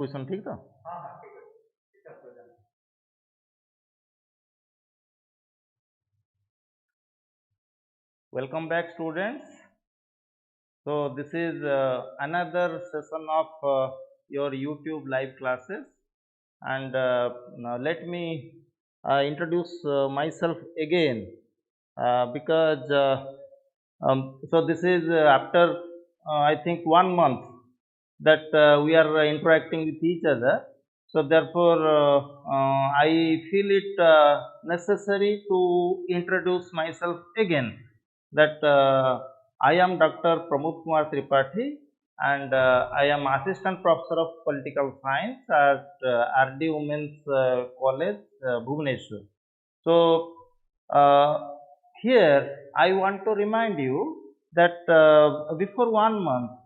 Question ठीक तो welcome back students. So this is another session of your YouTube live classes, and now let me introduce myself again, because so this is after I think 1 month that we are interacting with each other. So therefore I feel it necessary to introduce myself again, that I am Dr. Kumar Tripathi, and I am Assistant Professor of Political Science at RD Women's College, Bhubaneswar. So here I want to remind you that before 1 month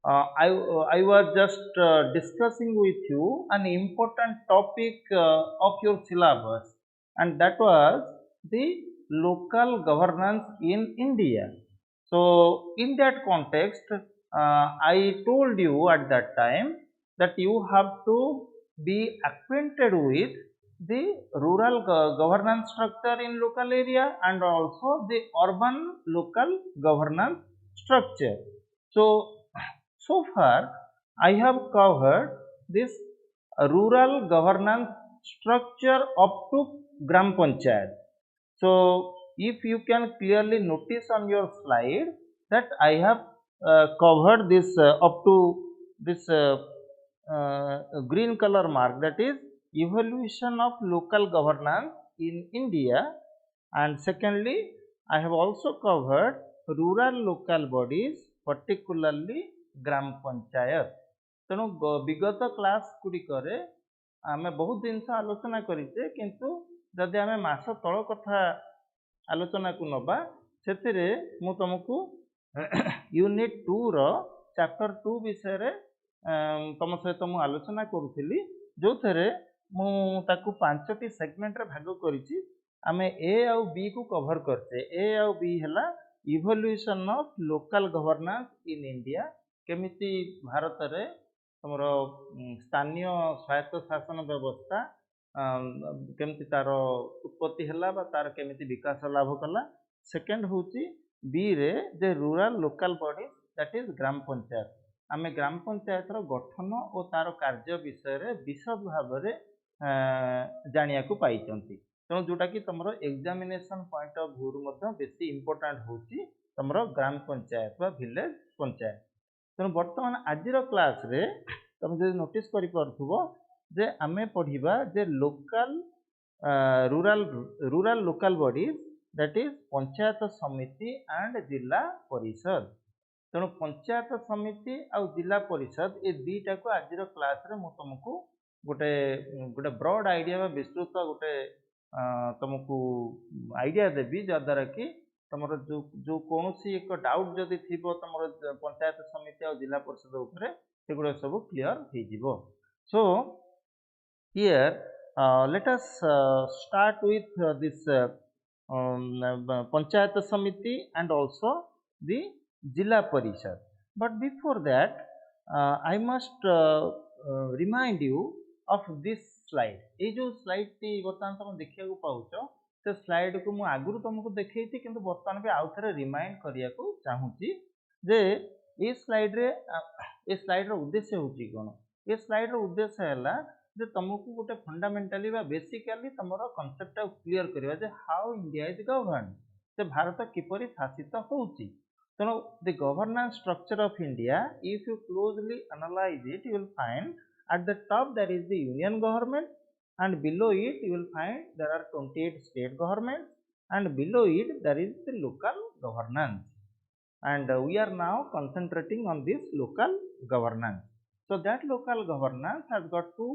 I was just discussing with you an important topic of your syllabus, and that was the local governance in India. So in that context, I told you at that time that you have to be acquainted with the rural governance structure in local area and also the urban local governance structure. So far I have covered this rural governance structure up to Gram Panchayat. So if you can clearly notice on your slide that I have covered this up to this green color mark, that is evolution of local governance in India, and secondly I have also covered rural local bodies, particularly Gram Panchayat. तेणु विगत class गुड़िकरे आम बहुत जिनस आलोचना करें, किंतु जदि आम मास तल कथा आलोचना को नबा से मु तुमको यूनिट 2 रो चैप्टर 2 विषय तुम सहित मु आलोचना करूली, जो थे मुझे 5टी सेगमेंट रे भाग करी आम ए आउ बी को कवर करचे. ए आउ बी है evolution of local governance in India, केमिति भारत रे तुम स्थानीय स्वायत्त शासन व्यवस्था केमती तार उत्पत्ति है तार केमिति विकास लाभ कला. सेकेंड हूँ बी रे जे rural local body that is gram panchayat. आम ग्राम पंचायत गठन और तार कार्य विषय विशद भाव जानिया को पाई. तेणु जोटा कि तुम एग्जामिनेशन पॉइंट ऑफ व्यू बेसी इंपोर्टेंट हूँ तुम ग्राम पंचायत व विलेज पंचायत. तेणु बर्तमान आज क्लास रे तुम जो नोटिस कर जे आमे पढ़िबा जे local rural local bodies that is panchayat samiti and जिला परिषद. तेणु पंचायत समिति और जिला परिषद ये दुईटा को आज क्लास रे मु तुमको गोटे गोटे ब्रॉड आइडिया विस्तृत गोटे तुमको आइडिया देवी, जद्वारा कि तुम जो जो कौन एक डाउट जदि थी तुम पंचायत समिति और जिला परिषद उपरे सेगुड़ा सब क्लियर हो. सो here let us start with this panchayat samiti and also the jilla parishad. But before that I must remind you of this slide. ये जो स्लाइड टी बर्तमान तुम देखा पाच से स्लाइड को मुझे आगुरी तुमको देखी थी, किंतु बर्तमान भी आउ थे रिमाइंड करने को चाहूँगी जे ये स्लाइड रे ये स्लाइड उद्देश्य हूँ कौन. ये स्लाइड उद्देश्य है जे तुमको गोटे फंडामेंटाली बेसिकली तुम कनसेप्ट क्लियर करवा जे हाउ इंडिया इज गवर्न, से भारत किपरि शासित होउची. तेणु the governance structure of India, if you closely analyse it, you will find at the top there is the union government, and below it you will find there are 28 state governments, and below it there is the local governance, and we are now concentrating on this local governance. So that local governance has got two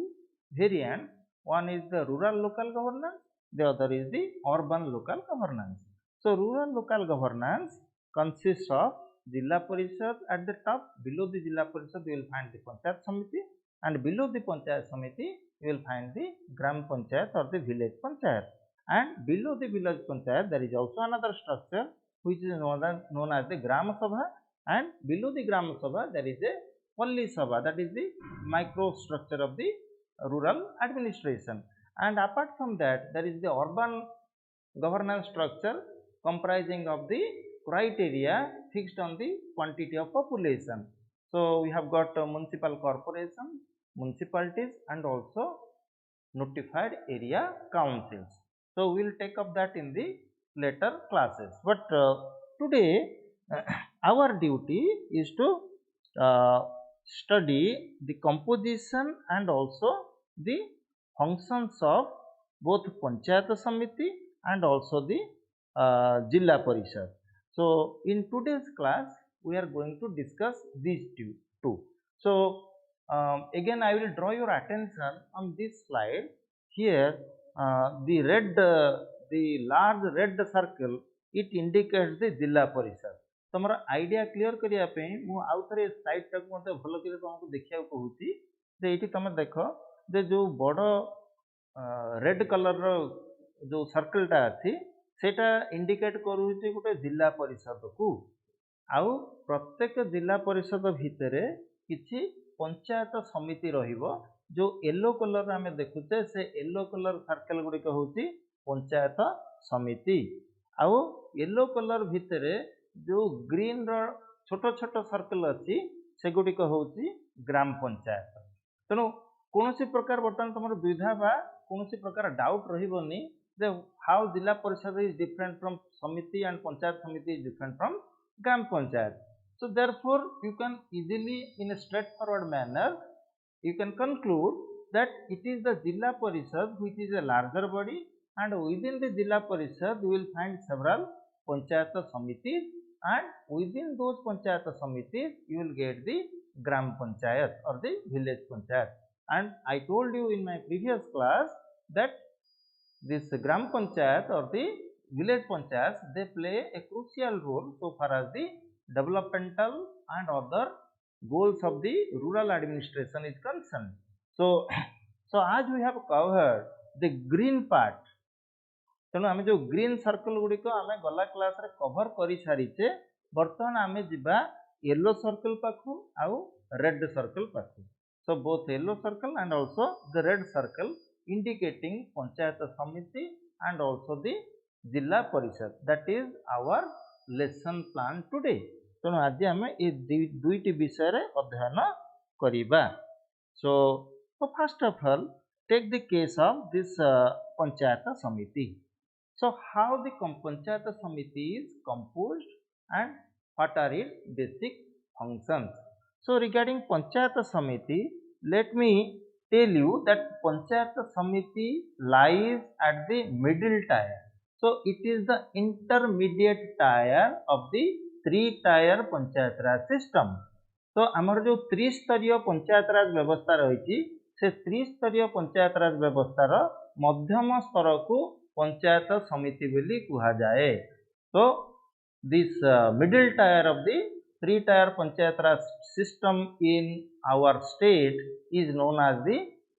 variants. One is the rural local governance, the other is the urban local governance. So rural local governance consists of Jilla Parishad at the top. Below the Jilla Parishad you will find the Panchayat Samiti, and below the Panchayat Samiti you will find the Gram Panchayat or the village Panchayat, and below the village Panchayat there is also another structure which is known as the Gram Sabha, and below the Gram Sabha there is a Palli Sabha, that is the microstructure of the rural administration. And apart from that, there is the urban governance structure comprising of the criteria fixed on the quantity of population. So we have got municipal corporation, municipalities, and also notified area councils. So we will take up that in the later classes. But today our duty is to study the composition and also the functions of both Panchayat Samiti and also the Jilla Parishad. So in today's class we are going to discuss these two. So again I will draw your attention on this slide. Here the large red circle, it indicates the Jilla Parishad. तमर idea clear करिया पे मु आउ थरे side तक मते भलो करे तुमको देखिया कहूची जे एठी तमे देखो जे जो बड़ रेड कलर रो जो सर्कल टा अछि सेटा इंडिकेट करूची गोटे जिला परिषद को आउ प्रत्येक जिला परिषद भितरे किछि पंचायत समिति रहिबो जो येलो कलर आमे देखुचे से येलो कलर सर्कल गुडी कहूची पंचायत समिति आउ येलो कलर भितरे जो ग्रीन रो छोट छोट सर्कल अछि से गुडी कहूची ग्राम पंचायत तनो कोनोसी प्रकार बर्तन तमर दुविधा बा कोनोसी प्रकार डाउट रहिबोनी जे हाउ जिला परिषद इज डिफरेंट फ्रॉम समिति and panchayat samiti is different from gram panchayat. So therefore you can easily in a straightforward manner you can conclude that it is the Jilla Parishad which is a larger body and within the Jilla Parishad you will find several Panchayat Samitis and within those Panchayat Samitis you will get the Gram Panchayat or the Village Panchayat. And I told you in my previous class that this Gram Panchayat or the Village Panchayats, they play a crucial role so far as the developmental and other goals of the rural administration is concerned. So as we have covered the green part, तेणु आम जो green circle गुड़िक आम गला class रे cover कर सारीचे बर्तमान आम जा येलो सर्कल पाखु आउ रेड सर्कल पाखु. So both yellow circle and also the red circle indicating panchayat samiti and also the zila parishad. That is our lesson plan today. तेणु आज आम ये दुईटी विषय रे अध्ययन करिबा. So first of all take the case of this panchayat samiti. So how the Panchayat Samiti is composed and what are its basic functions. So regarding Panchayat Samiti, let me tell you that Panchayat Samiti lies at the middle tier. So it is the intermediate tier of the three-tier Panchayat Raj system. So आमर जो त्रिस्तरीय पंचायत राज व्यवस्था रही से त्रिस्तरीय पंचायत राज व्यवस्था मध्यम स्तर को पंचायत समिति बोली कहा जाए. तो this middle tier of the three tier panchayat raj system in our state is known as the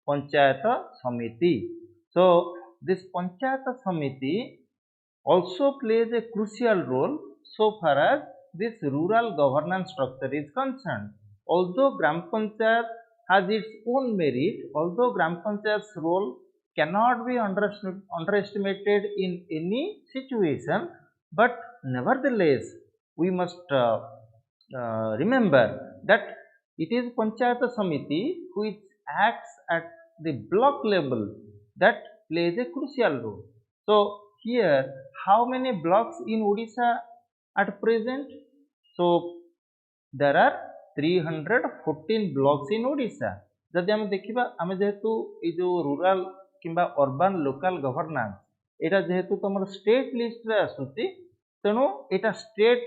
panchayat samiti. So this panchayat समिति also plays a crucial role so far as this rural governance structure is concerned. Although Gram Panchayat has its own merit, although Gram Panchayat's role cannot be underestimated in any situation, but nevertheless we must remember that it is Panchayat Samiti which acts at the block level that plays a crucial role. So here how many blocks in Odisha at present? So there are 314 blocks in Odisha. जदि आम देखा आम जेहेतु ये जो rural किंबा urban local governance एटा जेहेतु तुम स्टेट लिस्ट रे आसुची तेणु एटा स्टेट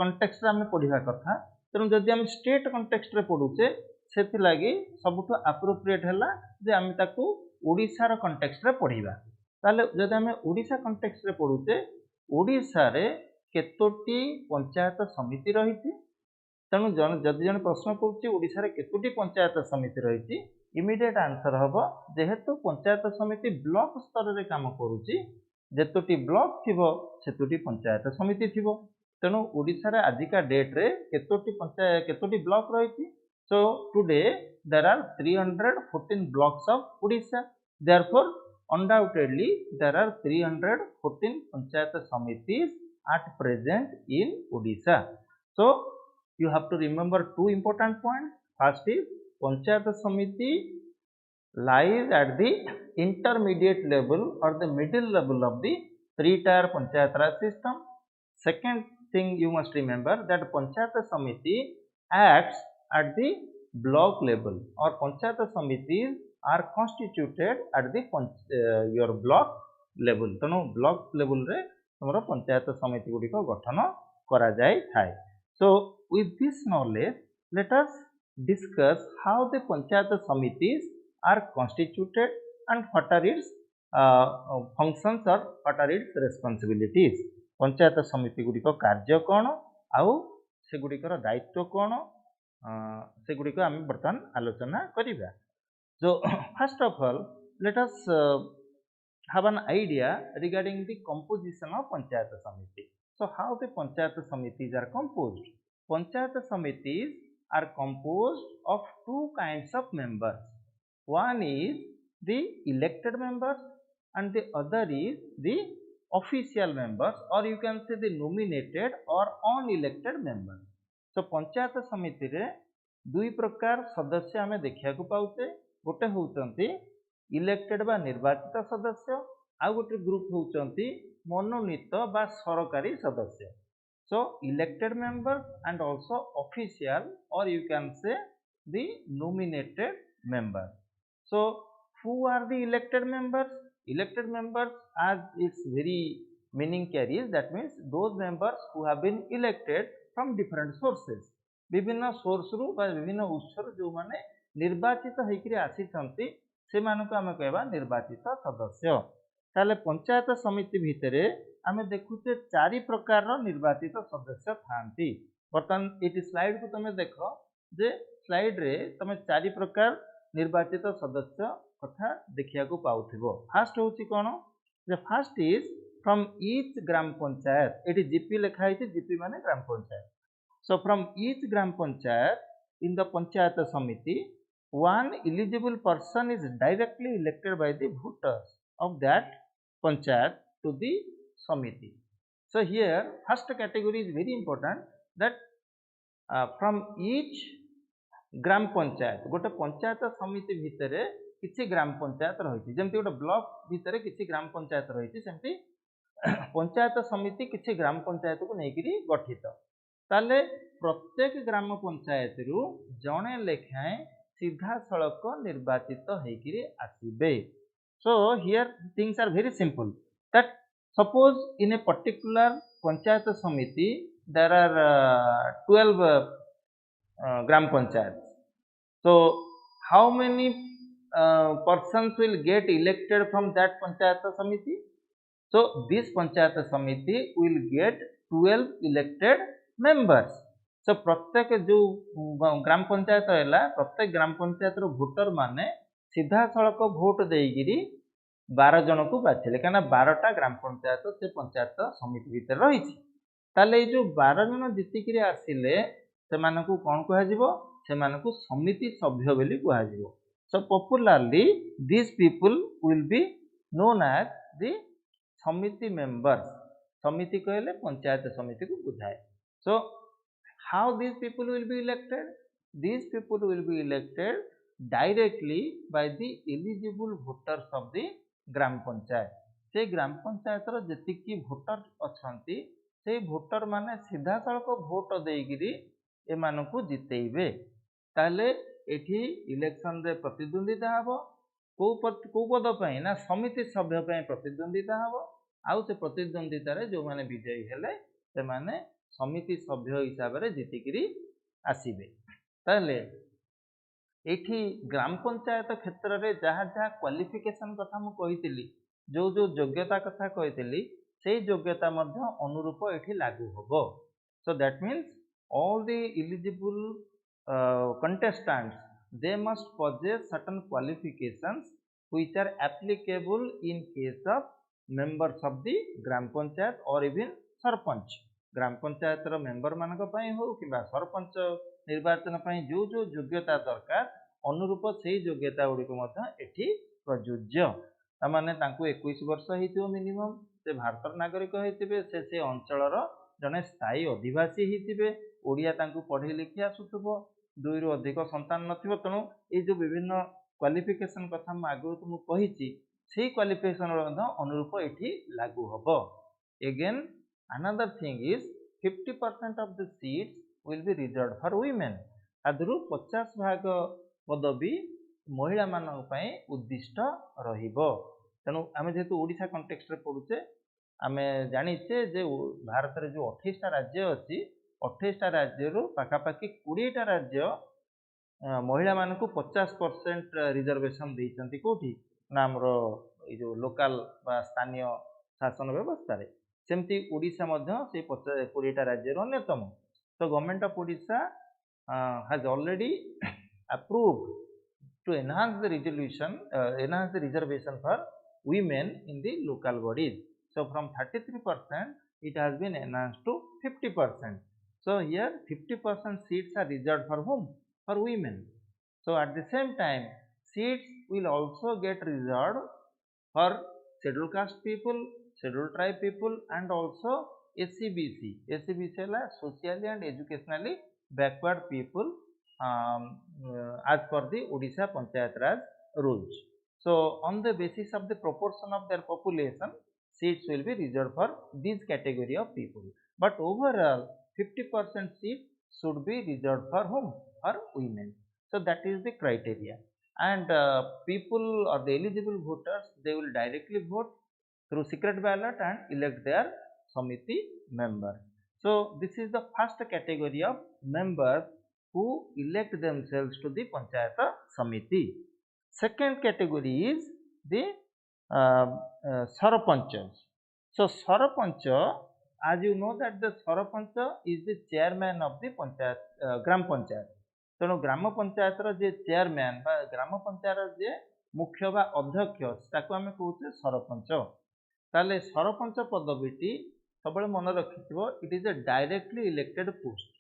कंटेक्स्ट रे आम पढ़ा कथा. तेणु जदि आम स्टेट कंटेक्स्ट रे पढ़ुचे से लगी सबुठ एप्रोप्रिएट है जे आम ताकू ओडिशा रो कंटेक्स्ट रे पढ़िबा. ताले जदि आम ओडिशा कंटेक्स्ट रे पढ़ुचे ओडिशा रे केतोटी पंचायत समिति रही. तेणु जदि जन प्रश्न करुच्ची ओडिशा रे केतोटी पंचायत समिति रही, इमिडिएट आंसर हम जेहेतु पंचायत समिति ब्लॉक स्तर रे काम करुच्ची जेतोटी ब्लॉक थिबो सेतोटी पंचायत समिति थिबो. तेणु ओडिशा रे आजिका डेट रे केतोटी ब्लॉक रही So today there are 314 blocks of Odisha. Therefore, undoubtedly there are 314 Panchayat Samitis at present in Odisha. So you have to remember two important points. First is Panchayat Samiti lies at the intermediate level or the middle level of the three-tier Panchayat Raj system. Second thing you must remember that Panchayat Samiti acts at the block level or Panchayat Samitis are constituted at the your block level. तेणु block level रे तुमरा Panchayat Samiti Gudi को गठन करा जाए थाए. So with this knowledge, let us discuss how the Panchayat Samitis are constituted and what are its functions or what are its responsibilities. Panchayat समिति गुड़िक कार्य कौन आउ से गुड़िकर दायित्व कौन से गुड़िक आम बर्तमान आलोचना करिबा. So first of all let us have an idea regarding the composition of Panchayat Samiti. So how the Panchayat Samitis are composed? Panchayat Samitis are composed of two kinds of members. One is the elected members and the other is the official members, or you can say the nominated or unelected members. So Panchayat Samiti रे दुई प्रकार सदस्य आमे देखिया को पाउते. गोटे होउचंती elected बा निर्वाचित सदस्य, आ गोटे ग्रुप होउचंती मनोनीत बा सरकारी सदस्य. So elected members and also official, or you can say the nominated members. So who are the elected members? Elected members, as its very meaning carries, that means those members who have been elected from different sources. विभिन्न source रु बा विभिन्न उत्स जो माने निर्वाचित होइकरी आसीचंती से मानको आमे कहबा निर्वाचित सदस्य. ताले पंचायत समिति भितरे आमे देखुचे चारि प्रकार रो निर्वाचित सदस्य थांती. बर्तन एटी स्लाइड को तमे देखो जे स्लाइड रे तमे चारि प्रकार निर्वाचित सदस्य कथा देखिया को पाउथिबो. फर्स्ट होची कोन जे first is from each gram panchayat. एटी जीपी लिखा है, जीपी माने ग्राम panchayat. So from each gram panchayat in the panchayat samiti, one eligible person is directly elected by the voters of that panchayat to the samiti. So here first category is very important, that from each gram panchayat, गोटे पंचायत समिति भितरे किछि ग्राम पंचायत रही, जमती गोटे block भितरे किछि ग्राम पंचायत रही, सेमती पंचायत समिति किछि ग्राम पंचायत को नेकिरी गठित. ताले प्रत्येक ग्राम पंचायत रु जणे लेखाएं सीधा सड़क निर्वाचित होइकिरी आसीबे. So here things are very simple, that suppose in a particular panchayat samiti there are 12 gram panchayat. So how many persons will get elected from that panchayat samiti? So this panchayat samiti will get 12 elected members. So प्रत्येक जो ग्राम पंचायत है, प्रत्येक ग्राम पंचायत रो voter माने सीधा सड़क vote देगिरी 12 जन को बाछिले, कना 12टा ग्राम पंचायत से पंचायत समिति भीतर रही. ताले जो 12 जन जितिकिरी आसिले से मानकु कोन कहै जिवो, से मानकु समिति सभ्य बोली कहै जिवो. So popularly these people will be known as the समिति members. समिति कहले पंचायत समिति को बुझाए. So how these people will be elected? These people will be elected directly by the eligible voters of the ग्राम पंचायत. से ग्राम पंचायत रो जतिकी भोटर अछंती से भोटर माने सीधा सड़क भोट देगिरी ए मानकु जितेइबे. ताले एठी इलेक्शन रे प्रतिद्वंदिता हबो. को पद पई ना समिति सभ्य पई प्रतिद्वंदिता हबो. आउ से प्रतिद्वंदिता रे जो माने विजयी हेले से माने समिति सभ्य हिसाब रे जितिकिरी आसीबे. ताले एठी ग्राम पंचायत क्षेत्र रे जहाँ जहाँ क्वालिफिकेशन कथा मु कहितली, जो जो योग्यता कथा कहितली, सेही योग्यता मध्य अनुरूप एठी लागू होबो. So that means all the eligible contestants, they must possess certain qualifications which are applicable in case of members of the gram panchayat or even sarpanch. ग्राम पंचायत रो मेंबर मानक पई हो कि सरपंच निर्वाचन पई जो जो योग्यता दरकार अनुरूप से योग्यता गुड़िक एठी प्रযোज्य तामाने तांकु 21 वर्ष हेतिबो मिनिमम से भारतर नागरिक हेतिबे से अंचलर जने स्थायी अधिवासी हेतिबे ओडिया तांकु पढ़ी लिखि आसुथबो 2 रु अधिक संतान नथिबो तणु ए जो विभिन्न क्वालिफिकेशन कथा म आगु तुमु कहिछि से क्वालिफिकेशन अनुरूप एठी लागू हबो again another thing is 50% of the seats will be reserved for women आदरु 50 भाग पदवी महिला मानक पई उद्दिष्ट रहिबो तनु आमे जेतु ओडिसा कॉन्टेक्स्ट रे पडुचे आमे जानिचे जे भारत रे जो 28 टा राज्य अछि 28 टा राज्य रो पाका पाकी 20 टा राज्य महिला मानक 50% रिजर्वेशन दैछंती कोठी ना हमरो ए जो लोकल बा स्थानीय शासन व्यवस्था रे सेमती ओडिसा मध्य से 20 टा राज्य रो अन्यतम तो government of Odisha has already approved to enhance the reservation for women in the local bodies. So from 33% it has been enhanced to 50%. So here 50% seats are reserved for whom? For women. So at the same time seats will also get reserved for scheduled caste people, scheduled tribe people and also SCBC. SCBC is socially and educationally backward people as per the Odisha Panchayat Raj rules. So on the basis of the proportion of their population, seats will be reserved for this category of people. But overall 50% seats should be reserved for whom? For women. So that is the criteria. And people or the eligible voters, they will directly vote through secret ballot and elect their Samiti member. So this is the first category of members who elect themselves to the Panchayat Samiti. Second category is the Sarpanchas. So Sarpancha, as you know that the Sarpancha is the chairman of the Panchayat, Gram Panchayat. तेणु ग्राम पंचायत जे chairman बा ग्राम पंचायत जे मुख्य बा अध्यक्ष ताको आमे कहूचे सरपंच ताले सरपंच पदवीटी सबले मन रखिथिबो it is a directly elected post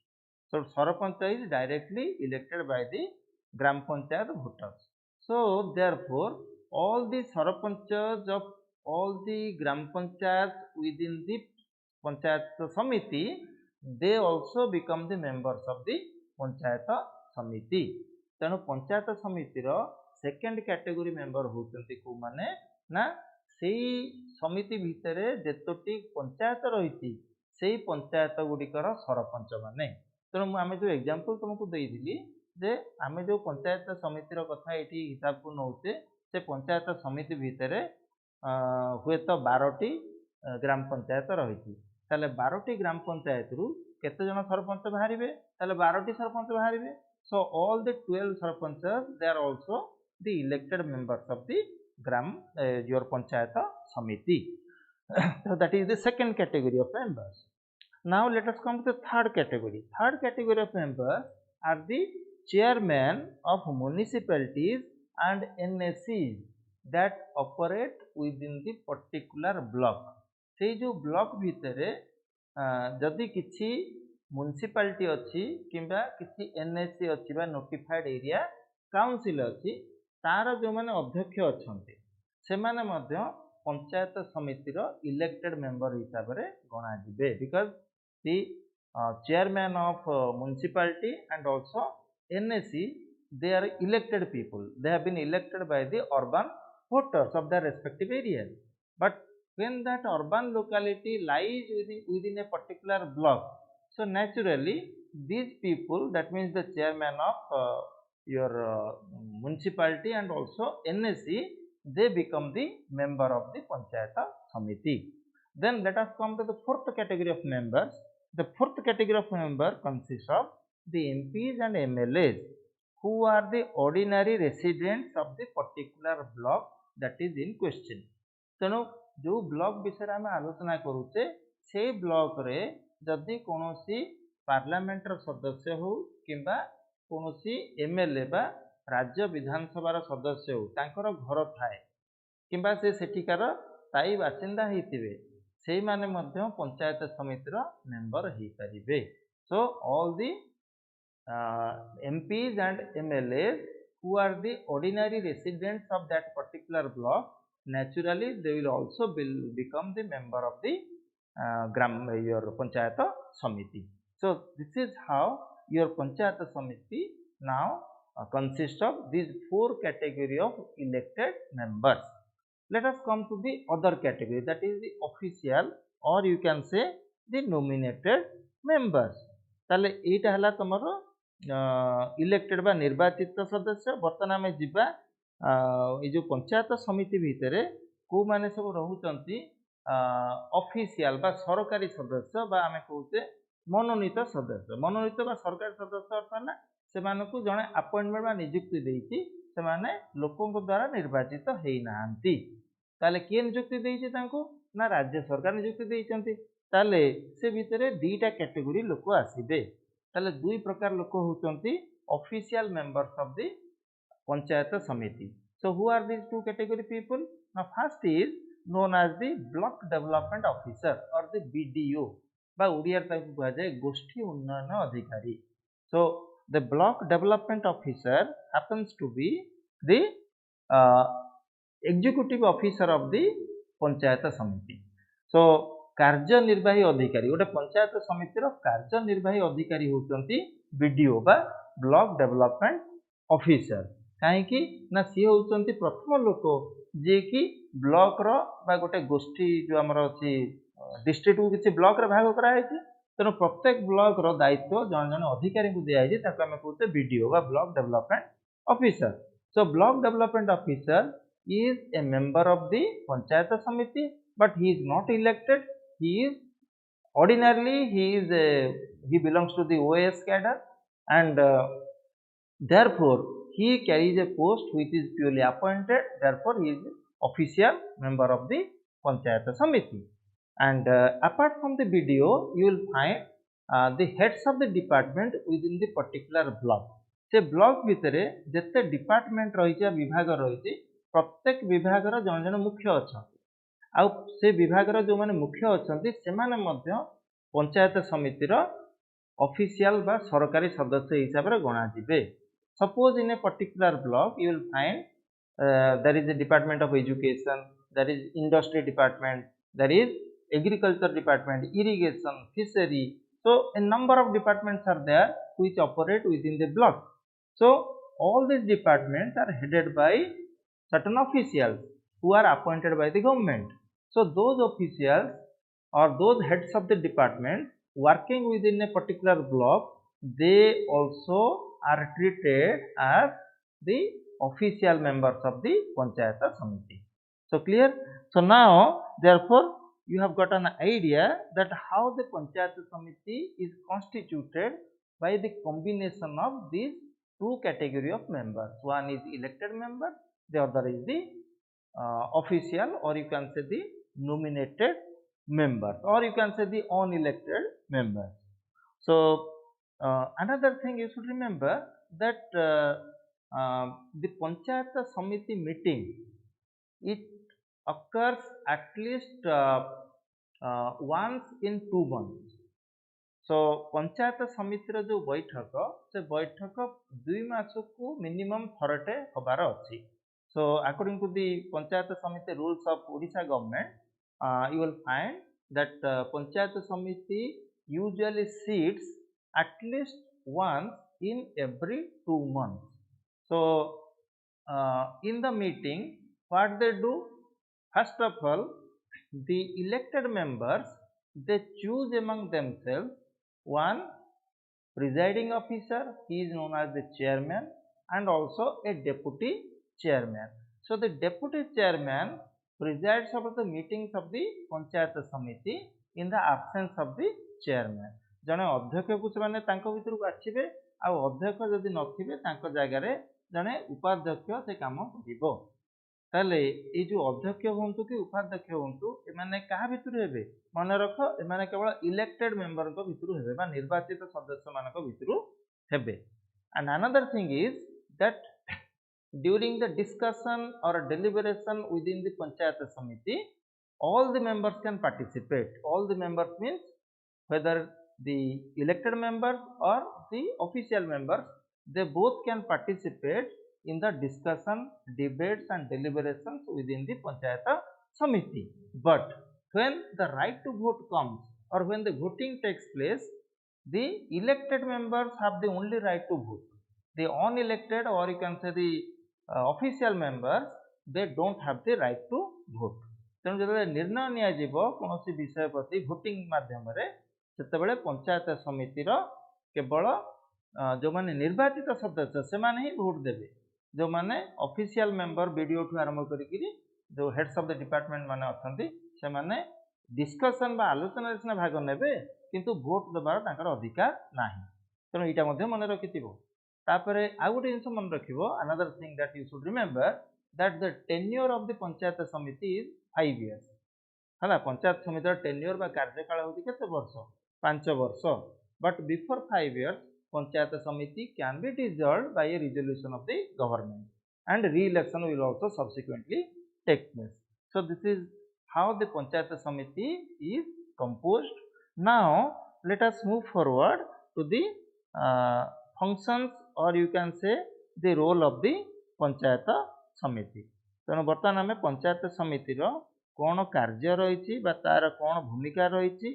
so sarpanch is directly elected by the gram panchayat voters so therefore all the sarpanches of all the gram panchayat within the panchayat samiti they also become the members of the panchayat samiti तेणु पंचायत समिति रो second category member होचंती को माने ना सेही समिति भितरे जेतोटी पंचायत रहिती सेही पंचायत गुडिकर सरपंच माने तेणु आमे जो एग्जांपल तुमको देइदिली जे आमे जो पंचायत समिति रो कथा एठी हिसाब को नउते से पंचायत समिति भितरे हुए तो 12टी ग्राम पंचायत रहिती ताले 12टी ग्राम पंचायत रु केते जन सरपंच बाहरिबे ताले 12टी sarpanch बाहरिबे so all the 12 sarpanchas they are also the elected members of the gram your panchayat samiti so that is the second category of members. Now let us come to the third category of members are the chairman of municipalities and NSCs that operate within the particular block से जो block भितरे जदि किछि municipality अच्छी किंबा किसी NSC अच्छी बा नोटिफाइड एरिया काउंसिल अच्छी तार जो माने अध्यक्ष अछंती से माने मध्य पंचायत समिति रो इलेक्टेड मेंबर हिसाब रे गणा जिबे because the chairman of municipality and also NSC they are elected people, they have been elected by the urban voters of their respective areas, but when that urban locality lies within a particular block, so naturally these people, that means the chairman of your municipality and also NSC, they become the member of the Panchayat Samiti. Then let us come to the fourth category of members. The fourth category of member consists of the MPs and MLAs who are the ordinary residents of the particular block that is in question. तेणु जो block विषय आम आलोचना करुचे से block रे जदि कोनोसी पार्लियामेंट सदस्य हो किंबा कोनोसी एमएलए बा राज्य विधानसभा सदस्य हो तांकर घर थाए किंबा से सेठिकार स्थायी बासिंदा होइतिबे सेही माने मध्य पंचायत समितिर मेंबर होई परिबे. So all the MPs and MLAs who are the ordinary residents of that particular block, naturally they will also become the member of the your Panchayata Samiti. So this is how your Panchayata Samiti now consists of these 4 category of elected members. Let us come to the other category, that is the official or you can say the nominated members. ताले एटा हला तमरो elected बा निर्वाचित सदस्य. बर्तमान आमे जिबा ए जो पंचायत समिति भितरे को माने सब रहउचंती ऑफिशियल बा सरकारी सदस्य बा आमे कहउते मनोनीत सदस्य. मनोनीत बा सरकारी सदस्य अर्थात से मानको जणे अपॉइंटमेंट बा नियुक्ति देइछि से माने लोकन द्वारा निर्वाचित हेइ नांती. ताले के नियुक्ति देइछि तांको ना राज्य सरकार नियुक्ति देइचंती. ताले से भितरे दीटा कैटेगरी लोक आसीबे. ताले दुई प्रकार लोक होचंती official members of the panchayat samiti. So who are these two category people? Now first is known as the block development officer or the BDO बा ओडिया ताकु कहा जाय गोष्ठी उन्नयन अधिकारी. So the block development officer happens to be the executive officer of the panchayat samiti. So कार्यनिर्वाही अधिकारी गोटे पंचायत समितिर कार्यनिर्वाही अधिकारी होचंती BDO बा ब्लॉक डेवलपमेंट ऑफिसर. काहेकि ना सी होचंती प्रथम लोक जे कि ब्लॉक रो बा गोटे गोष्ठी जो हमर अछि डिस्ट्रिक्ट को किछि ब्लॉक रे भाग करा हैछि. तनो प्रत्येक ब्लॉक रो दायित्व जन जन अधिकारी को दिया हैछि ताको हमें कहते बीडीओ बा block development officer. So block development officer is a member of the panchayat samiti, but he is not elected. He is ordinarily he belongs to the OAS cadre, and therefore he carries a post which is purely appointed. Therefore he is official member of the panchayat samiti. And apart from the BDO, you will find the heads of the department within the particular block. से block भितरे जते department रही विभाग रही प्रत्येक विभाग जन जन मुख्य अच्छा आउ से विभाग जो माने मुख्य अछंती से माने मध्य पंचायत समितिर ऑफिशियल बा सरकारी सदस्य हिसाब रे गणा जिबे. Suppose in a particular block you will find there is a department of education, there is industry department, there is agriculture department, irrigation, fishery. So a number of departments are there which operate within the block. So all these departments are headed by certain officials who are appointed by the government. So those officials or those heads of the department working within a particular block, they also are treated as the official members of the Panchayat Samiti. So clear? So now therefore you have got an idea that how the Panchayat Samiti is constituted by the combination of these two category of members. One is elected member, the other is the official or you can say the nominated members or you can say the unelected members. So another thing you should remember that the Panchayat Samiti meeting, it occurs at least once in 2 months. So panchayat समितिर जो बैठक से बैठक 2 मास को minimum थरटे होबार अछि. So according to the Panchayat Samiti rules of Odisha government, you will find that Panchayat Samiti usually sits at least once in every 2 months. So in the meeting what they do, first of all the elected members they choose among themselves one presiding officer, he is known as the chairman, and also a deputy chairman. So the deputy chairman presides over the meetings of the Panchayat Samiti in the absence of the chairman. जने अध्यक्ष को से तांको भितर को आछिबे आ अध्यक्ष जदि नथिबे तांको जागा रे जने उपाध्यक्ष से काम करिवो. ताले ए जो अध्यक्ष होंतु कि उपाध्यक्ष होंतु एमाने कहा भितर हेबे मन रख एमाने केवल इलेक्टेड मेंबर को भितर हेबे बा निर्वाचित सदस्य मान को भितर हेबे. And another thing is that during the discussion or deliberation within the Panchayat Samiti, all the members can participate. All the members means whether the elected members or the official members, they both can participate in the discussion, debates and deliberations within the Panchayat Samiti. But when the right to vote comes or when the voting takes place, the elected members have the only right to vote. The unelected, or you can say the official members, they don't have the right to vote. ତେଣୁ ଯେତେବେଳେ ନିର୍ଣ୍ଣୟ ନିଆଯିବ କୌଣସି ବିଷୟ ପ୍ରତି voting ମାଧ୍ୟମରେ ସେତେବେଳେ ପଞ୍ଚାୟତ ସମିତିର କେବଳ ଯେଉଁମାନେ ନିର୍ବାଚିତ ସଦସ୍ୟ ସେମାନେ ହିଁ ଭୋଟ ଦେବେ। ଯେଉଁମାନେ ଅଫିସିଆଲ ମେମ୍ବର ବିଡିଓ ଠୁ ଆରମ୍ଭ କରିକି ଯେଉଁ ହେଡ୍ସ ଅଫ୍ ଦ ଡିପାର୍ଟମେଣ୍ଟ ମାନେ ଅଛନ୍ତି ସେମାନେ ଡିସ୍କସନ୍ ବା ଆଲୋଚନାରେ ସିନା ଭାଗ ନେବେ କିନ୍ତୁ ଭୋଟ ଦେବାର ତାଙ୍କର ଅଧିକାର ନାହିଁ। ତେଣୁ ଏଇଟା ମଧ୍ୟ ମନେ ରଖିଥିବ। ତାପରେ ଆଉ ଗୋଟେ ଜିନିଷ ମନେ ରଖିବ, another thing that you should remember, that the tenure of the Panchayat Samiti is 5 years। ହେଲା, ପଞ୍ଚାୟତ ସମିତିର ଟେନ୍ୟୁର ବା କାର୍ଯ୍ୟକାଳ ହେଉଛି କେତେ ବର୍ଷ? 5 ବର୍ଷ। But before 5 years, Panchayat Samiti can be dissolved by a resolution of the government and re-election will also subsequently take place. So this is how the Panchayat Samiti is composed. Now let us move forward to the functions, or you can say the role of the Panchayat Samiti. ତେଣୁ ବର୍ତ୍ତମାନ ଆମେ ପଞ୍ଚାୟତ ସମିତିର କ'ଣ କାର୍ଯ୍ୟ ରହିଛି ବା ତାର କ'ଣ ଭୂମିକା ରହିଛି,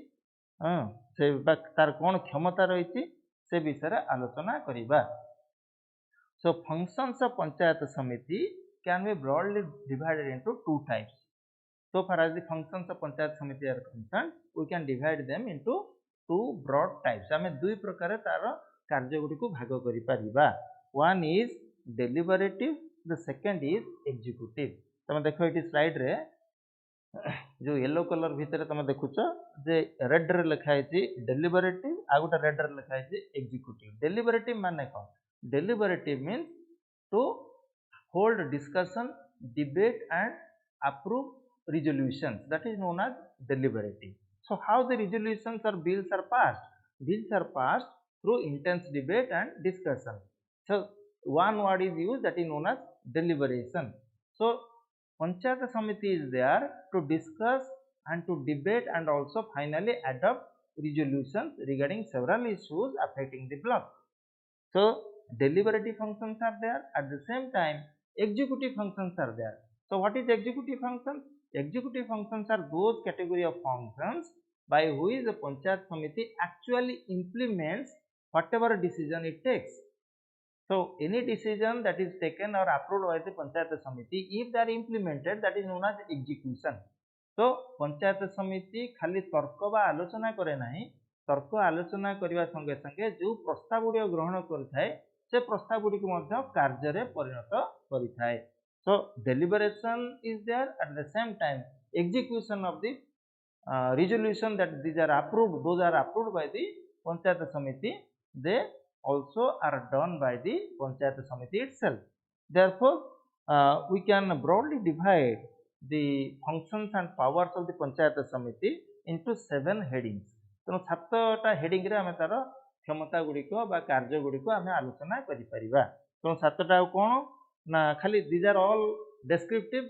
ସେ ବା ତାର କ'ଣ କ୍ଷମତା ରହିଛି ସେ ବିଷୟରେ ଆଲୋଚନା କରିବା। So functions of Panchayat Samiti can be broadly divided into two types. So far as the functions of Panchayat Samiti are concerned, we can divide them into two broad types. ଆମେ ଦୁଇ ପ୍ରକାର ତାର କାର୍ଯ୍ୟ ଗୁଡ଼ିକୁ ଭାଗ କରିପାରିବା। One is deliberative, the second is executive। ତମେ ଦେଖ ଏଠି ସ୍ଲାଇଡ୍ ରେ जो येलो कलर भितर तुम देखुच जे रेड रे लिखा है डेलिबरेटिव, आ गोटे रेड रे लिखा है एग्जीक्यूटिव। डेलिबरेटिव माने कौन? Deliberative means to hold discussion, debate and approve resolutions, that is known as deliberative. So how the resolutions or bills are passed? Bills are passed through intense debate and discussion. So one word is used, that is known as deliberation. So Panchayat Samiti is there to discuss and to debate and also finally adopt resolutions regarding several issues affecting the block. So deliberative functions are there, at the same time executive functions are there. So what is executive functions? Executive functions are those category of functions by which the Panchayat Samiti actually implements whatever decision it takes. So any decision that is taken or approved by the Panchayat Samiti, if they are implemented, that is known as execution. So Panchayat Samiti खाली तर्क बा आलोचना करे नहीं, तर्क आलोचना करने संगे संगे जो प्रस्ताव गुड़ी ग्रहण करिथाए से प्रस्ताव गुड़ी को मध्य कार्य रे परिणत करिथाए। So deliberation is there, at the same time execution of the resolution that these are approved, those are approved by the Panchayat Samiti, they also are done by the Panchayat Samiti itself. Therefore we can broadly divide the functions and powers of the Panchayat Samiti into 7 headings. तेणु 7टा heading रे आमे तार क्षमता गुडी को बा कार्य गुडी को आमे आलोचना करि परिबा। तेणु 7टा कोन ना खाली these are all descriptive,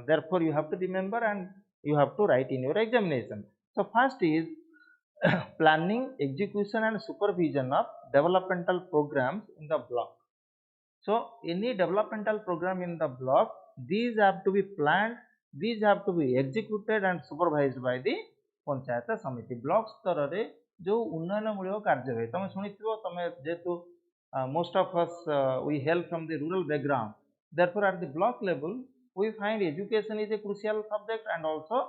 therefore you have to remember and you have to write in your examination. So first is planning, execution and supervision of developmental programs in the block. So any developmental program in the block, these have to be planned, these have to be executed and supervised by the Panchayat Samiti. Block स्तर रे जो उन्नयनमूलक कार्य है, तुम सुनिथिबो, तुमे जेतु most of us we hail from the rural background, therefore at the block level we find education is a crucial subject and also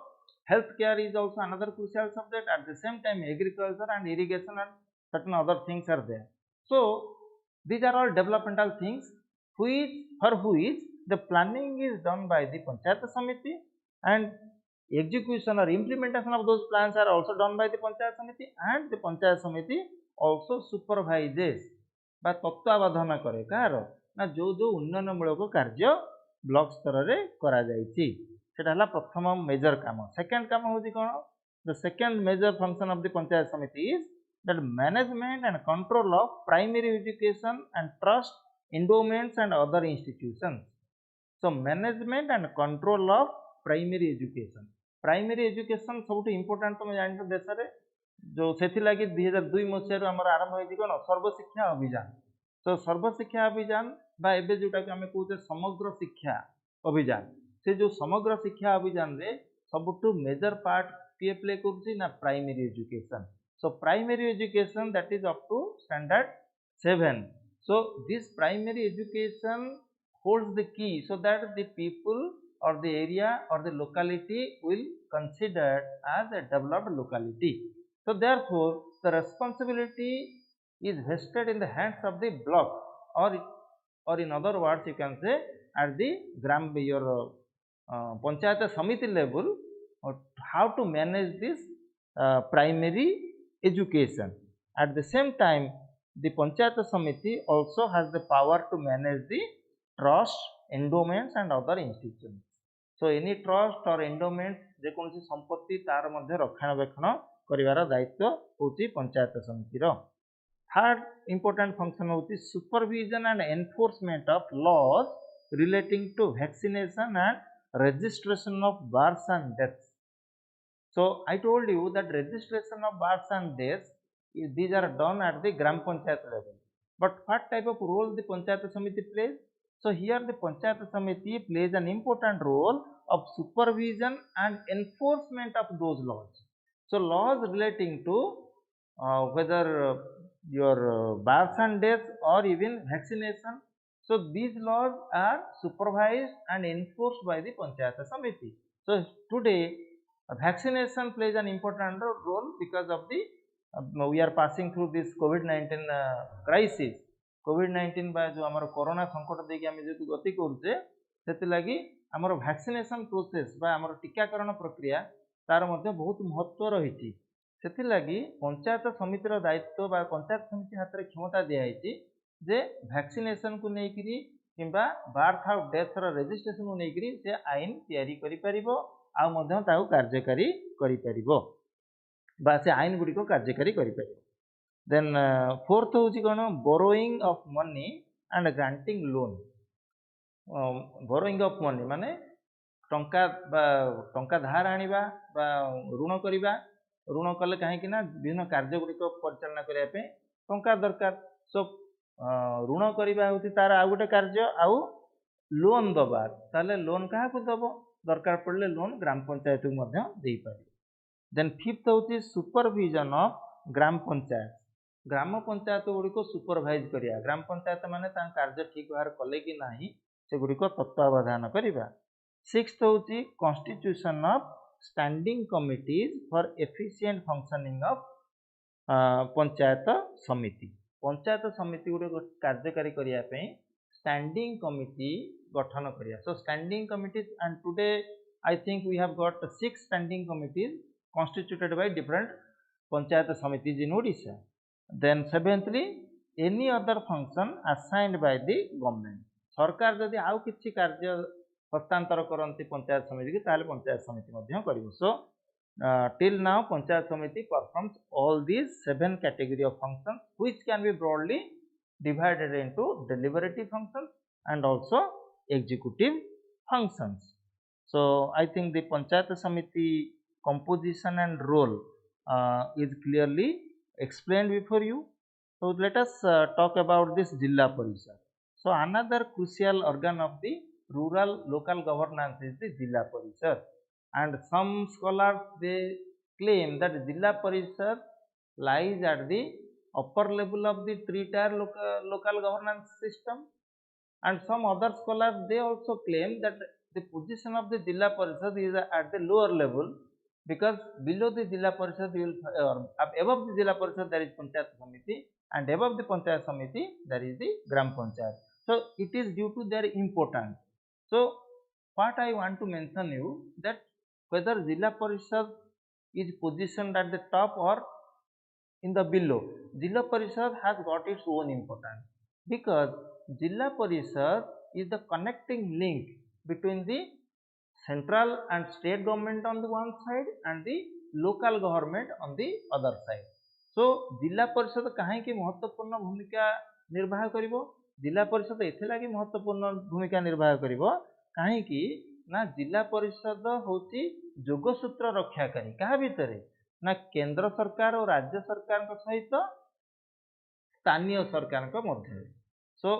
healthcare is also another crucial subject. At the same time agriculture and irrigation and certain other things are there. So these are all developmental things for which the planning is done by the Panchayat Samiti and execution or implementation of those plans are also done by the Panchayat Samiti, and the Panchayat Samiti also supervises बा तत्वावधान करे car ना जो जो उन्नयनमूलक कार्य block स्तर रे करा जायछि सेटा हला प्रथम मेजर काम। सेकंड काम होछि कोन? The second major function of the panchayat samiti is that management and control of primary education and trust, endowments and other institutions. So management and control of primary education. Primary education सबुठ important तुम जानते देश रे जो से 2002 मसीह आम आरंभ होती कौन सर्वशिक्षा अभियान। तो सर्वशिक्षा अभियान बा एबे जोटा कि आम कहते समग्र शिक्षा अभियान, से जो समग्र शिक्षा अभियान रे सबुठु मेजर पार्ट किए प्ले करुछि ना primary education. So primary education that is up to standard 7। So this primary education holds the key so that the people or the area or the locality will considered as a developed locality. So therefore the responsibility is vested in the hands of the block, or in other words you can say at the your panchayat samiti level, or how to manage this primary education. At the same time the panchayat samiti also has the power to manage the trust, endowments and other institutions. So any trust or endowment जेकोसी संपत्ति तार मध्य रक्षणाबेक्षण करिवार दायित्व होची पंचायत समिति रो। Third important function होची supervision and enforcement of laws relating to vaccination and registration of births and deaths. So I told you that registration of births and deaths, these are done at the gram panchayat level. But what type of role the panchayat samiti plays? So here the panchayat samiti plays an important role of supervision and enforcement of those laws. So laws relating to whether your births and deaths or even vaccination, so these laws are supervised and enforced by the panchayat samiti. So today vaccination plays an important role because of the we are passing through this COVID-19 crisis. COVID-19 बा जो आमर corona संकट देखिए आम जो गति करुचे से लगी आमर वैक्सीनेशन प्रोसेस बा आमर टीकाकरण प्रक्रिया तार मध्य बहुत महत्व रही। से लगी पंचायत समितिर दायित्व बा पंचायत समिति हाथ में क्षमता दिखाई जे वैक्सीनेशन को लेकरी किंबा बर्थ और डेथ रजिस्ट्रेशन को लेकरी से आईन तैयारी करि परिबो आ मध्य ताऊ कार्यकारी करि परिबो बा से आईन गुडी को कार्यकारी करि परिबो। Then fourth होची कोन borrowing of money and granting loan. Borrowing of money माने टंका धार आनिबा बा ऋण करिबा, ऋण कले काहे कि ना विभिन्न कार्य गुडी को परिचालना करिया पे टंका दरकार। सो ऋण करिबा होती तार आ गुटे कार्य आउ लोन दबा ताले लोन काहा को दबो दरकार पड़ले लोन ग्राम पंचायत को मध्य देई पारि। देन फिफ्थ होची सुपरविजन ऑफ ग्राम पंचायत, ग्राम पंचायत गुड़ी को सुपरभाइज करिया, ग्राम पंचायत माने तां कार्य ठीक भार कले कि नाही से गुड़ी को तत्वावधान करिबा। सिक्स्थ होची constitution of standing committees for efficient functioning of panchayat समिति। पंचायत समिति गुड़ी को कार्यकारी करिया पे स्टैंडिंग कमिटी गठन करिया। So standing committees and today I think we have got 6 standing committees constituted by different panchayat samitis in Odisha. Then seventhly any other function assigned by the government. सरकार जदि आउ किछि कार्य हस्तांतर करंती पंचायत समिति की ताले पंचायत समिति मध्य करिवो। सो till now panchayat samiti performs all these 7 category of functions which can be broadly divided into deliberative functions and also executive functions. So I think the panchayat samiti composition and role is clearly explained before you. So let us talk about this Jilla Parishad. So another crucial organ of the rural local governance is the Jilla Parishad, and some scholars they claim that Jilla Parishad lies at the upper level of the 3-tier local governance system, and some other scholars they also claim that the position of the Jilla Parishad is at the lower level, because below the Jilla Parishad you will above the Jilla Parishad there is Panchayat Samiti, and above the Panchayat Samiti there is the Gram Panchayat. So it is due to their importance. So what I want to mention you that whether Jilla Parishad is positioned at the top or in the below, Jilla Parishad has got its own importance, because Jilla Parishad is the connecting link between the central and state government on the one side and the local government on the other side. So जिला परिषद कहीं की महत्वपूर्ण भूमिका निर्वाह करिवो, जिला परिषद एथे लागि महत्वपूर्ण भूमिका निर्वाह करिवो कहीं की ना जिला परिषद होची जोगसूत्र रक्षाकारी कहा भितरे ना केंद्र सरकार और राज्य सरकार सहित स्थानीय सरकार मध्य। So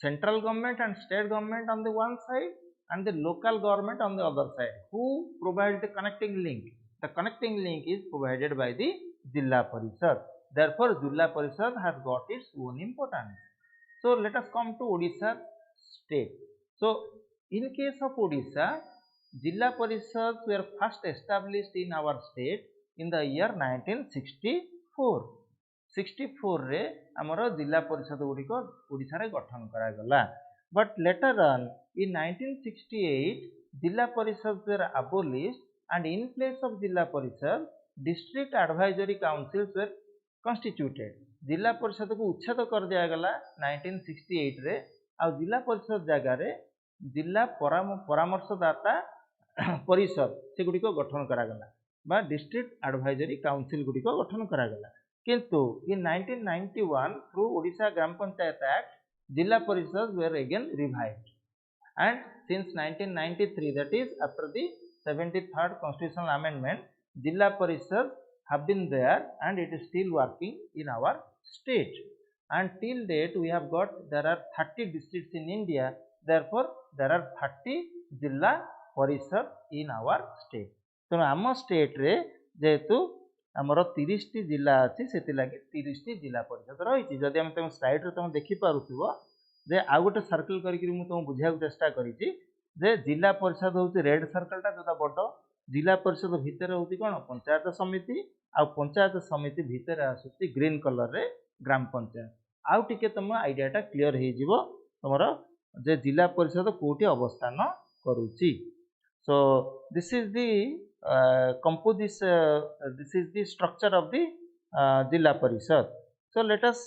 central government and state government on the one side and the local government on the other side, who provide the connecting link. The connecting link is provided by the Jilla Parishad. Therefore Jilla Parishad has got its own importance. So let us come to Odisha state. So in case of Odisha, Jilla Parishads were first established in our state in the year 1964. 64 रे आमर जिला परिषद गुड़िक ओडिशा रे गठन करा गला। But later on in 1968 Jilla Parishads were abolished and in place of Jilla Parishad district advisory councils were constituted. जिला परिषद को उच्छेद कर दिया गला 1968 रे आ जिला परिषद जगह रे जिला परामर्शदाता परिषद से गुड़िक गठन करा गला बा डिस्ट्रिक्ट एडवाइजरी काउंसिल गुड़िक गठन करा गला। किंतु इन 1991 through Odisha gram panchayat act Jilla Parishads were again revived, and since 1993, that is after the 73rd constitutional amendment, Jilla Parishads have been there and it is still working in our state. And till date we have got, there are 30 districts in India, therefore there are 30 Jilla Parishads in our state. So आम state रे जेहेतु आमर 30 T जिला अच्छी से 30 T जिला परिषद रही। जदि आम तुम स्लाइड रे तुम देखि पारुथिबो जे आ गोटे सर्कल करके मु तुम बुझाक चेष्टा करिछि जे जिला परिषद होउछि रेड सर्कलटा जोटा बड़ जिला परिषद भितर होउछि कोन पंचायत समिति आ पंचायत समिति भितर आसुछि ग्रीन कलर रे ग्राम पंचायत। आउ टिके तुम आइडियाटा क्लियर हे जिवो तमरो जे जिला परिषद कोठी अवस्थान करूछि। So this is the this is the structure of the Jilla Parishad. So let us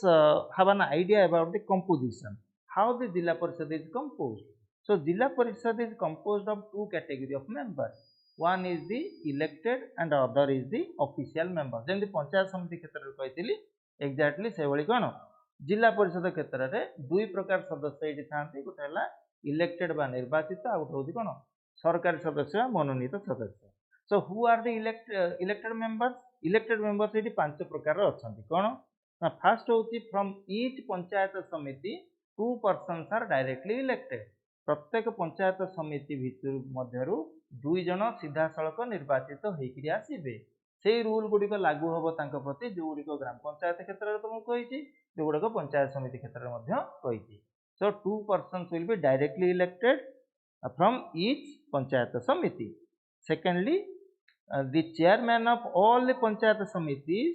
have an idea about the composition, how the Jilla Parishad is composed. So Jilla Parishad is composed of two category of members. One is the elected and other is the official member. Then the Panchayat Samiti क्षेत्र रे कहितली exactly से भली कोन जिला परिषद क्षेत्र रे दुई प्रकार सदस्य एठी थांती, गोटे हला इलेक्टेड बा निर्वाचित आ गोटे होती कोन सरकारी सदस्य मनोनीत सदस्य। So who are the elected members? Elected members eighty पांच प्रकार अछंती कोन ना फर्स्ट होती फ्रॉम ईच पंचायत समिति 2 persons are directly elected. प्रत्येक पंचायत समिति भितर मध्यरु 2 जन सीधा सड़क निर्वाचित होइकरी आसीबे। सेही रूल गुडी को लागू होबो तांको प्रति जो गुडी को ग्राम पंचायत क्षेत्र रे तुम कहिछि जो गुडी को पंचायत समिति क्षेत्र रे मध्य कहिछि। So 2 persons will be directly elected from each panchayat samiti. Secondly, the chairman of all the panchayat samitis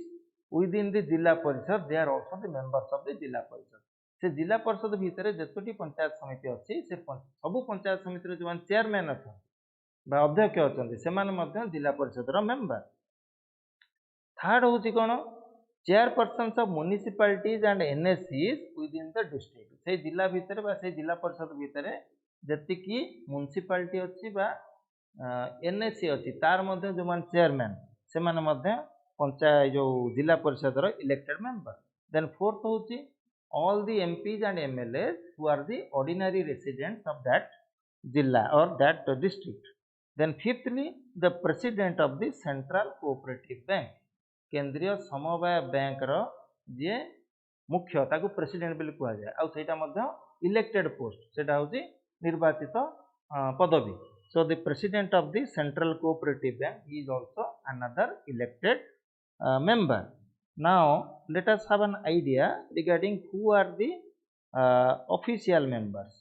within the Jilla Parishad, they are also the members of the Jilla Parishad. से जिला परिषद भितर जतोटी पंचायत समिति अछि से सब पंचायत समिति रे जो चेयरमैन अछन बा अध्यक्ष अछन से माने मध्य जिला परिषद रो मेंबर। थर्ड होछि कोन chairpersons of municipalities and NSCs within the district. से जिला भितर बा से जिला परिषद भितर जति की म्युनिसिपैलिटी अछि बा एनएससी अछि तार मध्य जो मान चेयरमैन से माने मध्य पंचायत जो जिला परिषद रो इलेक्टेड मेंबर। देन फोर्थ होछि all the MPs and MLAs who are the ordinary residents of that Jilla or that district. Then fifthly, the president of the Central Cooperative Bank, केंद्रीय समवाय बैंक रो जे मुख्य ताकू president बोली कुआ जाय आ सेटा मध्य elected post सेटा होची निर्वाचित पदवी। So the president of the Central Cooperative Bank is also another elected member. Now let us have an idea regarding who are the official members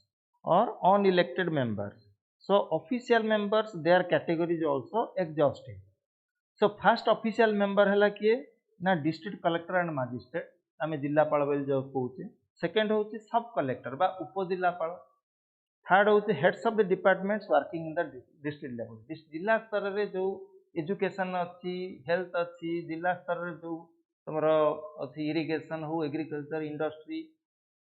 or unelected members. So official members, their categories also exhaustive. So first official member हला किए ना district collector and magistrate आमे जिल्लापाल बोली जो कहूचे। Second होची सब collector बा उपजिल्लापाल। थर्ड होची heads of the departments working in the district level. जिला स्तर रे जो एजुकेशन अछि, हेल्थ अछि, जिला स्तर रे जो तमरो अछि इरिगेशन हो, एग्रीकल्चर, इंडस्ट्री,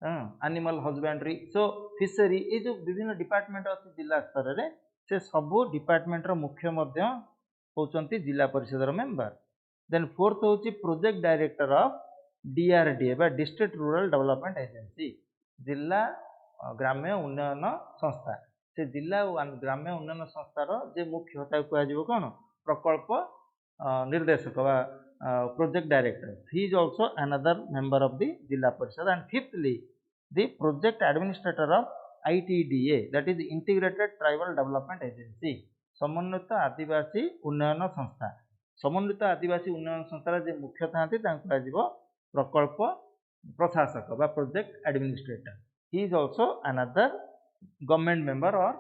एनिमल हस्बैंडरी, सो फिशरी, ये जो विभिन्न डिपार्टमेंट अछि जिला स्तर रे से सब डिपार्टमेंट रो मुख्य मध्य होचंती जिला परिषद रो मेंबर। देन फोर्थ होची प्रोजेक्ट डायरेक्टर ऑफ डीआरडीए बा डिस्ट्रिक्ट रूरल डेवलपमेंट एजेंसी, जिला ग्राम्य उन्नयन संस्था। से जिला ग्राम्य उन्नयन संस्था रो जे मुख्य होता है कोआ जीवो कोन प्रकल्प निर्देशक वा project director. He is also another member of the Jilla Parishad. And fifthly, the project administrator of ITDA, that is Integrated Tribal Development Agency, समन्वित आदिवासी उन्नयन संस्था. समन्वित आदिवासी उन्नयन संस्था जे मुख्य थांती तांको प्रकल्प प्रशासक बा project administrator. He is also another government member or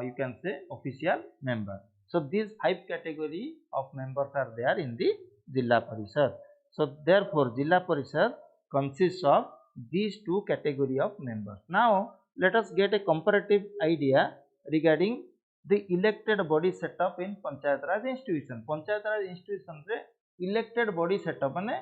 you can say official member. So these 5 category of members are there in the Jilla Parishad. So therefore Jilla Parishad consists of these 2 category of members. Now let us get a comparative idea regarding the elected body setup in Panchayat Raj institution. Panchayat Raj institution रे elected body setup माने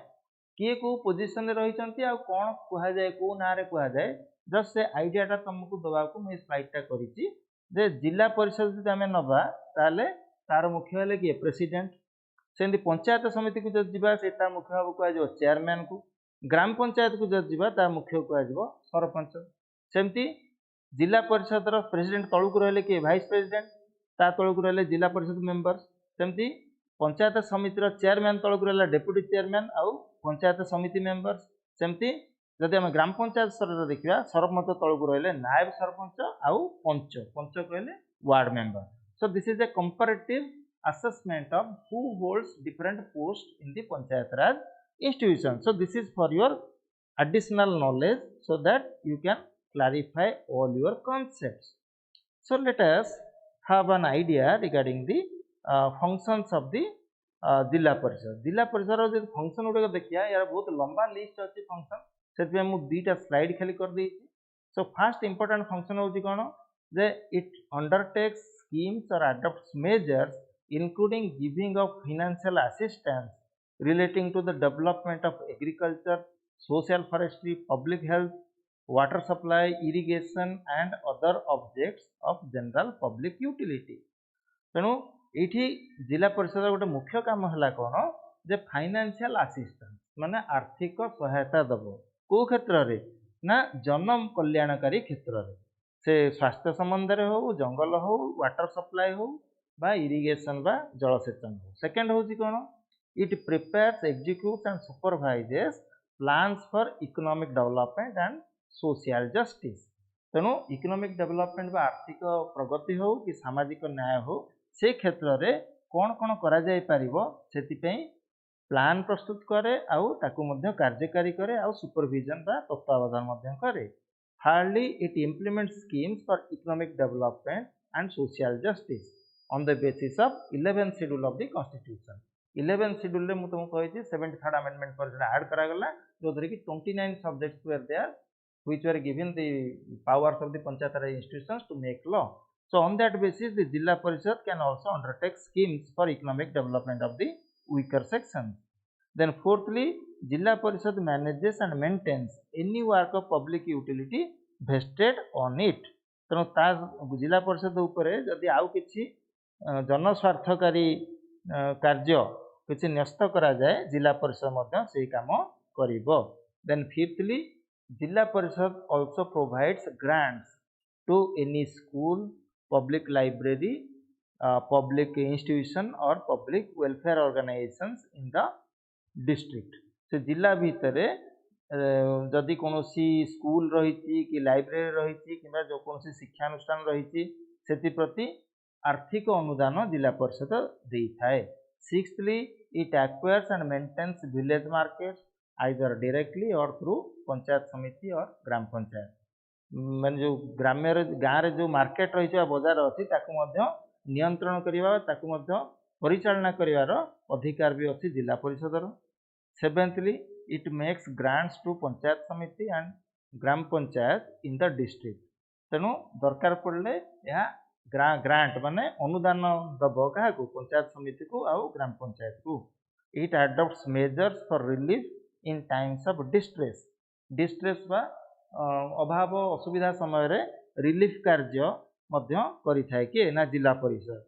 किए को position रे रही चंती आ कोन कुहा जाय को ना रे कुहा जाय जस्ट से आइडिया टा तुमको दबा को मैं स्लाइड टा करिछि जे जिला परिषद जदि हमें नबा ताले तार मुख्य हले कि प्रेसिडेंट सेंदी पंचायत समिति को जब जीवा सेटा मुख्य हबो कुहा जो चेयरमैन को ग्राम पंचायत को जब जीवा ता मुख्य कुहा जो सरपंच सेमती जिला परिषद रो प्रेसिडेंट तळु को रहले कि वाइस प्रेसिडेंट ता तळु को रहले जिला परिषद मेंबर्स सेमती पंचायत समिति रो चेयरमैन तळु को रहले डेप्यूटी चेयरमैन आउ पंचायत समिति मेंबर्स सेमती जदि हम ग्राम पंचायत स्तर रे देखिबा सरपंच तळु को रहले नायब सरपंच आउ पंच पंच कहले ward member. So this is a comparative assessment of who holds different posts in the Panchayat Raj institution. So this is for your additional knowledge so that you can clarify all your concepts. So let us have an idea regarding the functions of the Jilla Parishad. Jilla Parishad रो जो function उड़े देखिया यार बहुत लंबा list अच्छी function set पे हम दीटा slide खाली कर दी. So first important function होची कोन जे it undertakes schemes or adopts measures including giving of financial assistance relating to the development of agriculture, social forestry, public health, water supply, irrigation and other objects of general public utility. तेणु ये जिला परिषद गोटे मुख्य काम है कौन जे financial assistance माने आर्थिक सहायता दब को क्षेत्र रे ना जन कल्याणकारी क्षेत्र रे से स्वास्थ्य संबंध रे हो जंगल हो वाटर सप्लाई हो बा इरिगेशन बा जलसेचन हो. सेकंड होची कोन it prepares executes and supervises plans for economic development and social justice. तेणु इकोनॉमिक डेवलपमेंट बा आर्थिक प्रगति हो कि सामाजिक न्याय हो से क्षेत्र रे कोन कोन करा जाय परिबो सेति पई प्लान प्रस्तुत करे आउ ताकू मध्य कार्यकारी करे आउ सुपरविजन बा तत्वावधान मध्य करे. Thirdly, it implements schemes for economic development and social justice on the basis of 11th schedule of the constitution. 11th schedule रे मु तुमको कहि 73rd amendment पर जरा ऐड करा गला जो धरि कि 29 subjects were there which were given the powers of the panchayat raj institutions to make law. So on that basis the Jilla Parishad can also undertake schemes for economic development of the weaker sections. Then fourthly, Jilla Parishad manages and maintains any work of public utility vested on it. तेणु ता जिला परिषद उपरे जदि आउ किछि जनस्वार्थकारी कार्य किछि न्यस्त करा जाए जिला परिषद मध्य सेही काम करिवो. Then fifthly, Jilla Parishad also provides grants to any school, public library, public institution or public welfare organizations in the district. से जिला भितर जदि कौन स्कूल रही कि लाइब्रेरी रही कि जो कौन शिक्षानुष्ठान रही से प्रति आर्थिक अनुदान जिला परिषद दे थाए. Sixthly, it acquires and maintains village markets either directly or through panchayat samiti or ग्राम पंचायत. मान जो ग्राम्य गाँव रे जो मार्केट रही बजार अच्छी नियंत्रण करवा परिचालना करिवार अधिकार भी अच्छी जिला परिषद. Seventhly, it makes grants to panchayat समिति and gram panchayat in the district. तेणु दरकार पड़े यह ग्रांट माने अनुदान दब क्या पंचायत समिति को आउ ग्राम पंचायत को. It adopts measures for relief in times of distress. Distress बा अभाव असुविधा समय रे रिलीफ कार्य मध्य करिथाय कि ना जिला परिषद.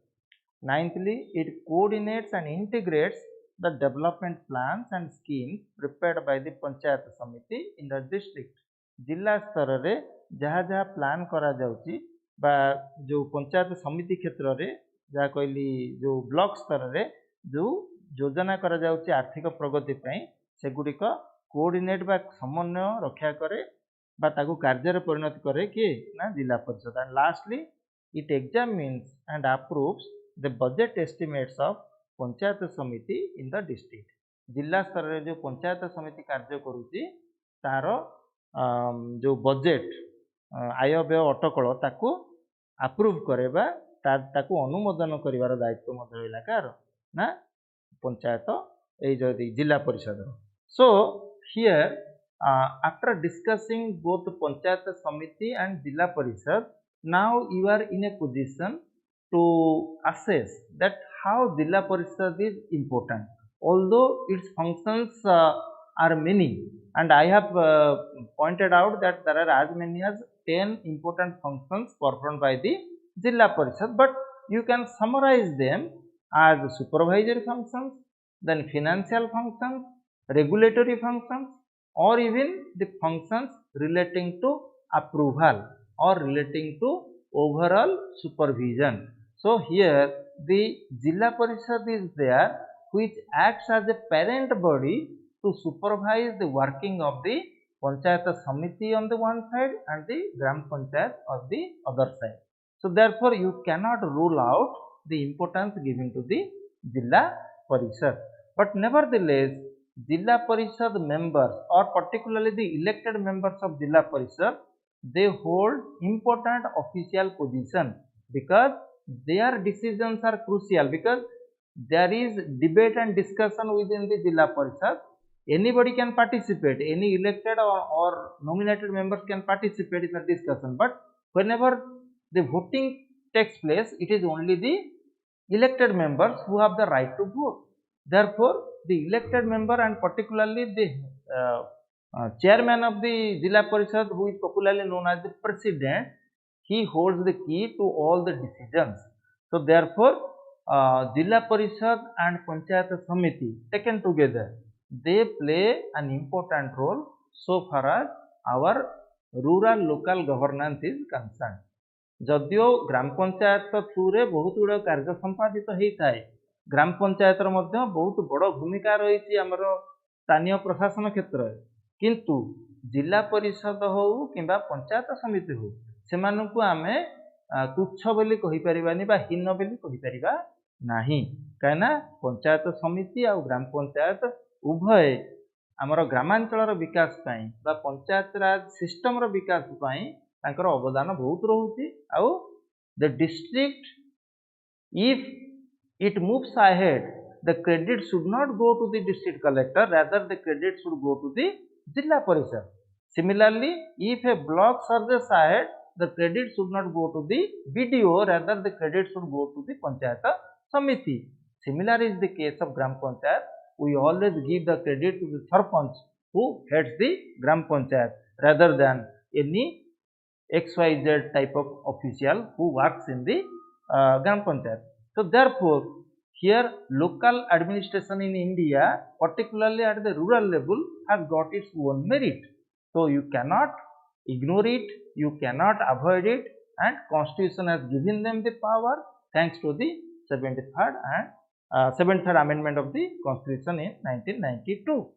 Ninthly, it coordinates and integrates the development plans and schemes prepared by the Panchayat Samiti in the district. जिला स्तर रे जहाँ जहाँ प्लान करा जाउची बा जो पंचायत समिति क्षेत्र रे जहाँ कहली जो ब्लॉक स्तर रे जो योजना करा जाउची आर्थिक प्रगति पई सेगुड़िक कोऑर्डिनेट बा समन्वय रक्षा करे बा ताकू कार्य रे परिणत करे कि ना जिला परिषद। And lastly it examines and approves the budget estimates of panchayat समिति इन द डिस्ट्रिक्ट। जिला स्तर रे जो पंचायत समिति कार्य करूची तार जो बजेट आय व्यय अटकल ताकू अप्रूव करेबा ताकू अनुमोदन करिवार दायित्व मध्य रहिला कार ना पंचायत ए जो जिला परिषद। So here after discussing both panchayat samiti and jilla parishad, now you are in a position to assess that how jilla parishad is important, although its functions are many, and I have pointed out that there are as many as 10 important functions performed by the jilla parishad, but you can summarize them as supervisory functions, then financial functions, regulatory functions, or even the functions relating to approval or relating to overall supervision. So here the Jilla Parishad is there, which acts as a parent body to supervise the working of the Panchayat Samiti on the one side and the Gram Panchayat on the other side. So therefore you cannot rule out the importance given to the Jilla Parishad. But nevertheless, Jilla Parishad members, or particularly the elected members of Jilla Parishad, they hold important official position because their decisions are crucial, because there is debate and discussion within the Jilla Parishad. Anybody can participate, any elected or nominated members can participate in the discussion, but whenever the voting takes place, it is only the elected members who have the right to vote. Therefore, the elected member and particularly the chairman of the Jilla Parishad, who is popularly known as the president, he holds the key to all the decisions. So therefore, Jilla Parishad and Panchayat Samiti taken together, they play an important role so far as our rural local governance is concerned. जदियो gram panchayat through रे बहुत गुड़ कार्य संपादित होता है, ग्राम पंचायत बहुत बड़ भूमिका रही आमर स्थानीय प्रशासन क्षेत्र में, किंतु जिला परिषद हो कि पंचायत समिति हो से आम तुच्छ बोली कहीपरानी हीन बोली कहीपर नहीं, कहीं पंचायत समिति आ ग्राम पंचायत उभय आमर ग्रामांचल विकास पंचायत राज सिस्टम विकास अवदान बहुत रोचे। आउ the district if it moves ahead, the credit should not go to the district collector, rather the credit should go to the Jilla Parishad. Similarly, if a block surges ahead, the credit should not go to the BDO, rather the credit should go to the Panchayat Samiti. Similar is the case of Gram Panchayat. We always give the credit to the Sarpanch who heads the Gram Panchayat rather than any XYZ type of official who works in the Gram Panchayat. So therefore, here local administration in India, particularly at the rural level, has got its own merit. So you cannot ignore it, you cannot avoid it, and Constitution has given them the power thanks to the 73rd and 73rd Amendment of the Constitution in 1992.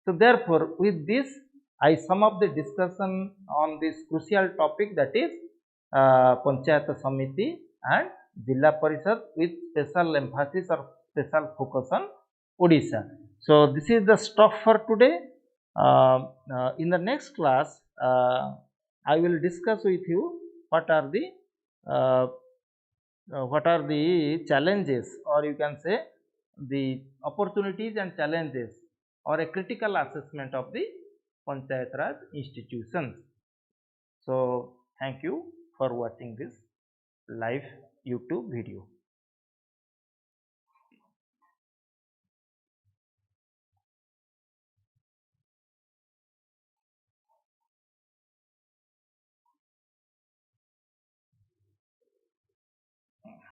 So therefore, with this, I sum up the discussion on this crucial topic, that is Panchayat Samiti and Jilla Parishad, with special emphasis or special focus on Odisha. So this is the stuff for today. In the next class, I will discuss with you what are the challenges, or you can say the opportunities and challenges, or a critical assessment of the Panchayat Raj institutions. So thank you for watching this live YouTube video.